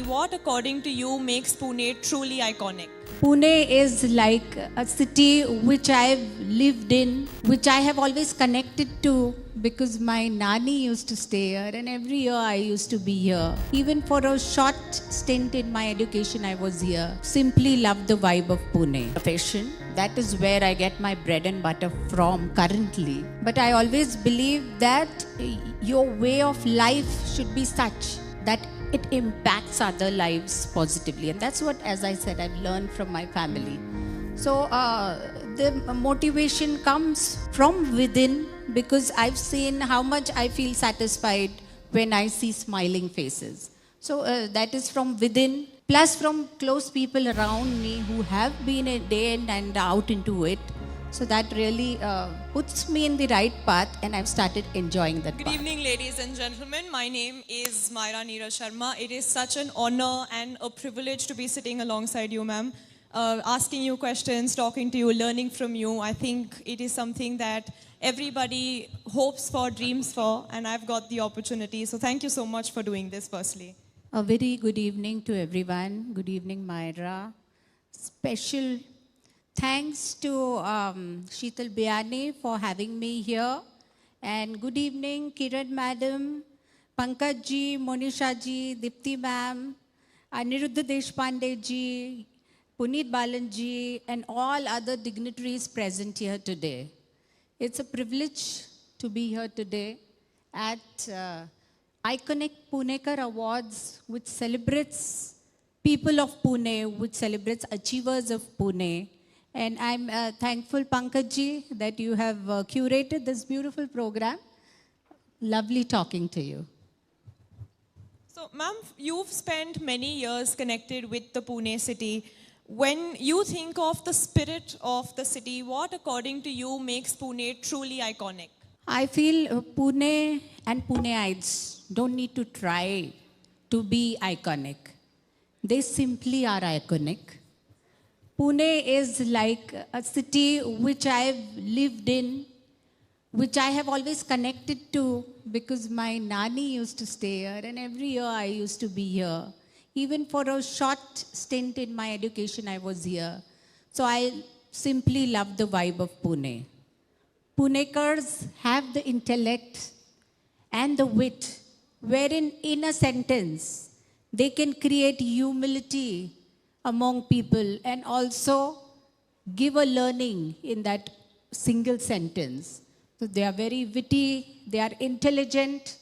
what according to you makes Pune truly iconic? Pune is like a city which I've lived in, which I have always connected to because my nani used to stay here and every year I used to be here. Even for a short stint in my education, I was here. Simply love the vibe of Pune. Profession, that is where I get my bread and butter from currently. But I always believe that your way of life should be such that it impacts other lives positively. And that's what, as I said, I've learned from my family. So the motivation comes from within because I've seen how much I feel satisfied when I see smiling faces. So that is from within, plus from close people around me who have been a day in and out into it. So that really puts me in the right path and I've started enjoying that Good path. evening, ladies and gentlemen. My name is Myra Neeraj Sharma. It is such an honor and a privilege to be sitting alongside you, ma'am. Asking you questions, talking to you, learning from you. I think it is something that everybody hopes for, dreams for, and I've got the opportunity. So thank you so much for doing this, firstly. A very good evening to everyone. Good evening, Myra. Special thanks to Sheetal Biyani for having me here. And good evening, Kiran Madam, Pankaj ji, Monisha ji, Dipti ma'am, Aniruddha Deshpande ji, Puneet Balan ji, and all other dignitaries present here today. It's a privilege to be here today at Iconic Punekar Awards, which celebrates people of Pune, which celebrates achievers of Pune. And I'm thankful, Pankaj ji, that you have curated this beautiful program. Lovely talking to you. So, ma'am, you've spent many years connected with the Pune city. When you think of the spirit of the city, what according to you makes Pune truly iconic? I feel Pune and Puneites don't need to try to be iconic. They simply are iconic. Pune is like a city which I've lived in, which I have always connected to because my nani used to stay here and every year I used to be here. Even for a short stint in my education, I was here. So I simply love the vibe of Pune. Punekars have the intellect and the wit, wherein in a sentence, they can create humility among people and also give a learning in that single sentence. So they are very witty, they are intelligent,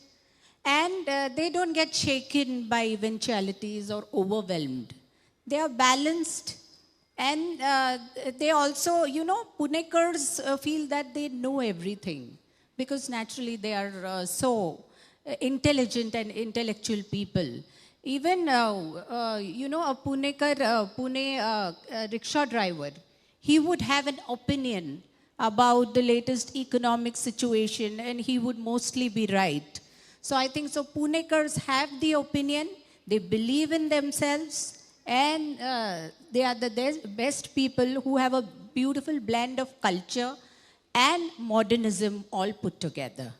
and they don't get shaken by eventualities or overwhelmed. They are balanced, and they also, Punekars feel that they know everything because naturally they are so intelligent and intellectual people. Even, a Pune rickshaw driver, he would have an opinion about the latest economic situation and he would mostly be right. So I think so Punekars have the opinion, they believe in themselves, and they are the best people who have a beautiful blend of culture and modernism all put together.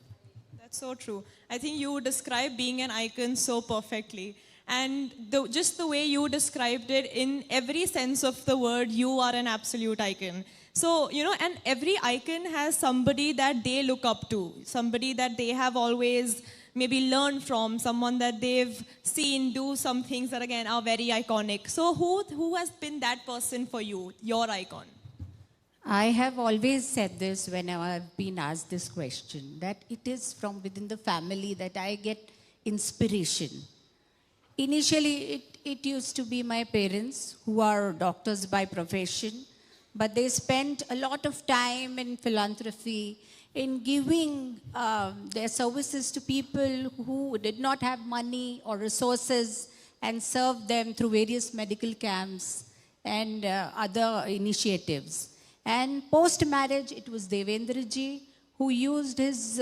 That's so true. I think you describe being an icon so perfectly. And just the way you described it, in every sense of the word, you are an absolute icon. So, and every icon has somebody that they look up to, somebody that they have always maybe learned from, someone that they've seen do some things that, again, are very iconic. So who has been that person for you, your icon? I have always said this when I've been asked this question, that it is from within the family that I get inspiration. Initially, it used to be my parents who are doctors by profession, but they spent a lot of time in philanthropy, in giving their services to people who did not have money or resources and served them through various medical camps and other initiatives. And post-marriage, it was Devendra ji who used his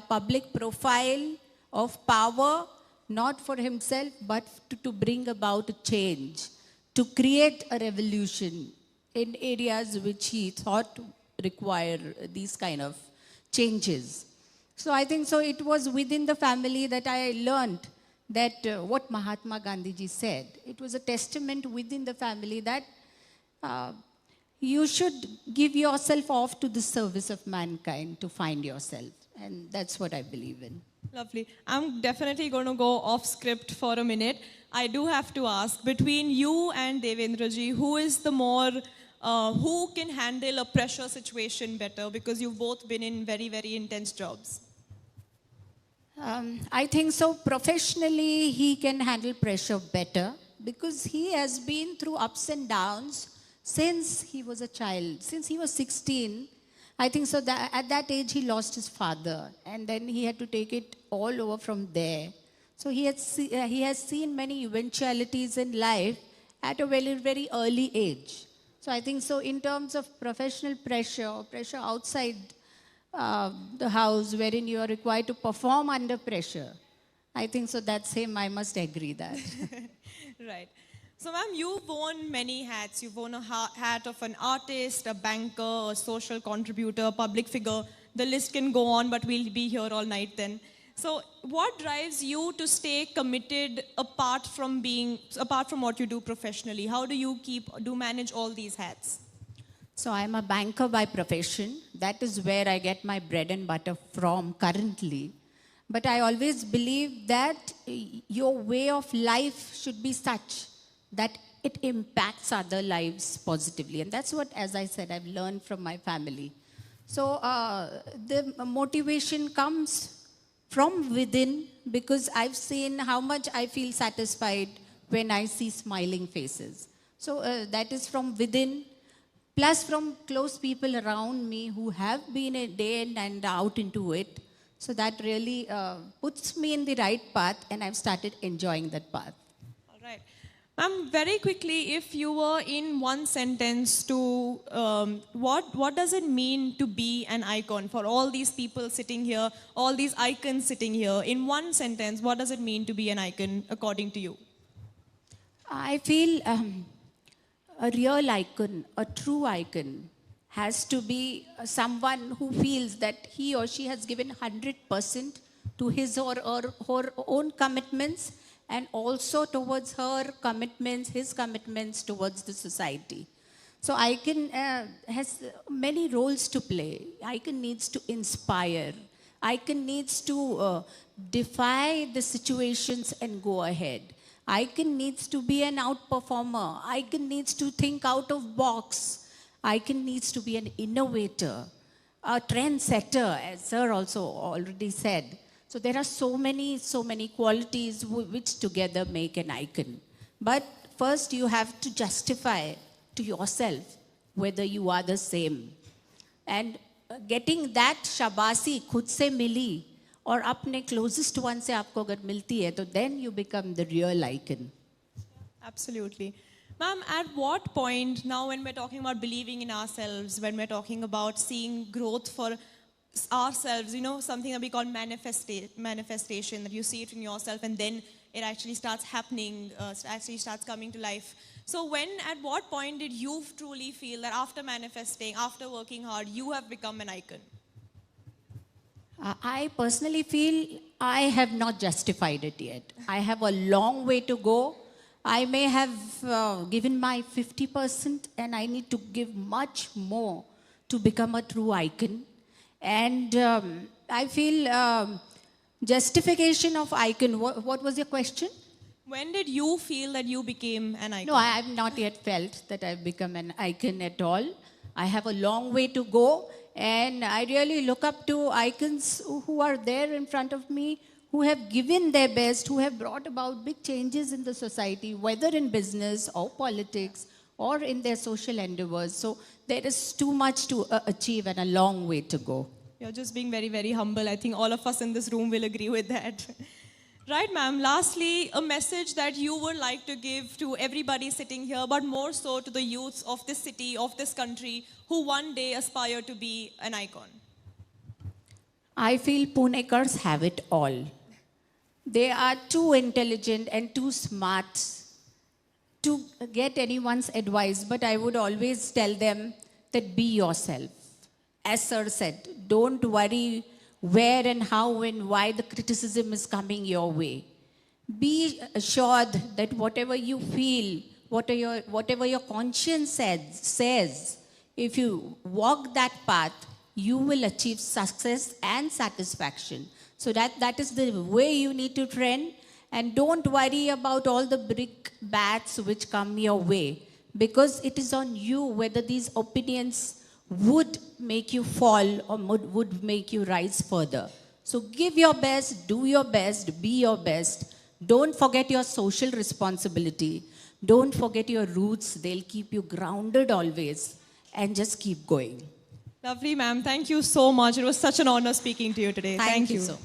public profile of power not for himself, but to bring about a change, to create a revolution in areas which he thought require these kind of changes. So I think so it was within the family that I learned that what Mahatma Gandhi ji said, it was a testament within the family that you should give yourself off to the service of mankind to find yourself. And that's what I believe in. Lovely. I'm definitely going to go off script for a minute. I do have to ask, between you and Devendraji, who is the more, who can handle a pressure situation better? Because you've both been in very, very intense jobs. I think so. Professionally, he can handle pressure better because he has been through ups and downs since he was a child. Since he was 16, I think so that at that age he lost his father, and then he had to take it all over from there. So he has seen many eventualities in life at a very, very early age. So I think so in terms of professional pressure or pressure outside the house wherein you are required to perform under pressure, I think so that's him. I must agree that. Right. So, ma'am, you've worn many hats. You've worn a hat of an artist, a banker, a social contributor, a public figure. The list can go on, but we'll be here all night then. So, what drives you to stay committed apart from what you do professionally? How do you manage all these hats? So I'm a banker by profession. That is where I get my bread and butter from currently. But I always believe that your way of life should be such that it impacts other lives positively. And that's what, as I said, I've learned from my family. So the motivation comes from within because I've seen how much I feel satisfied when I see smiling faces. So that is from within, plus from close people around me who have been a day in and out into it. So that really puts me in the right path, and I've started enjoying that path. All right. Ma'am, very quickly, if you were in one sentence to, what does it mean to be an icon for all these people sitting here, all these icons sitting here? In one sentence, what does it mean to be an icon according to you? I feel a real icon, a true icon, has to be someone who feels that he or she has given 100% to his or her own commitments, and also towards her commitments, his commitments towards the society. So icon has many roles to play. Icon needs to inspire. Icon needs to defy the situations and go ahead. Icon needs to be an outperformer. Icon needs to think out of box. Icon needs to be an innovator, a trendsetter, as sir also already said. So there are so many qualities which together make an icon. But first you have to justify to yourself whether you are the same. And getting that shabasi khud se mili और अपने closest one से आपको अगर मिलती है तो then you become the real icon. Absolutely. Ma'am, at what point, now when we're talking about believing in ourselves, when we're talking about seeing growth for ourselves, you know, something that we call manifestation, that you see it in yourself and then it actually starts happening, actually starts coming to life. So at what point did you truly feel that after manifesting, after working hard, you have become an icon? I personally feel I have not justified it yet. I have a long way to go. I may have given my 50% and I need to give much more to become a true icon. And I feel justification of icon. What was your question? When did you feel that you became an icon? No, I have not yet felt that I've become an icon at all. I have a long way to go. And I really look up to icons who are there in front of me, who have given their best, who have brought about big changes in the society, whether in business or politics or in their social endeavors. So there is too much to achieve and a long way to go. You're just being very, very humble. I think all of us in this room will agree with that. Right, ma'am. Lastly, a message that you would like to give to everybody sitting here, but more so to the youths of this city, of this country, who one day aspire to be an icon. I feel Punekars have it all. They are too intelligent and too smart to get anyone's advice, but I would always tell them that be yourself. As sir said, don't worry where and how and why the criticism is coming your way. Be assured that whatever you feel, whatever your conscience says, if you walk that path, you will achieve success and satisfaction. So that is the way you need to trend. And don't worry about all the brickbats which come your way, because it is on you whether these opinions would make you fall or would make you rise further. So give your best, do your best, be your best. Don't forget your social responsibility. Don't forget your roots. They'll keep you grounded always. And just keep going. Lovely, ma'am. Thank you so much. It was such an honor speaking to you today. Thank you so much.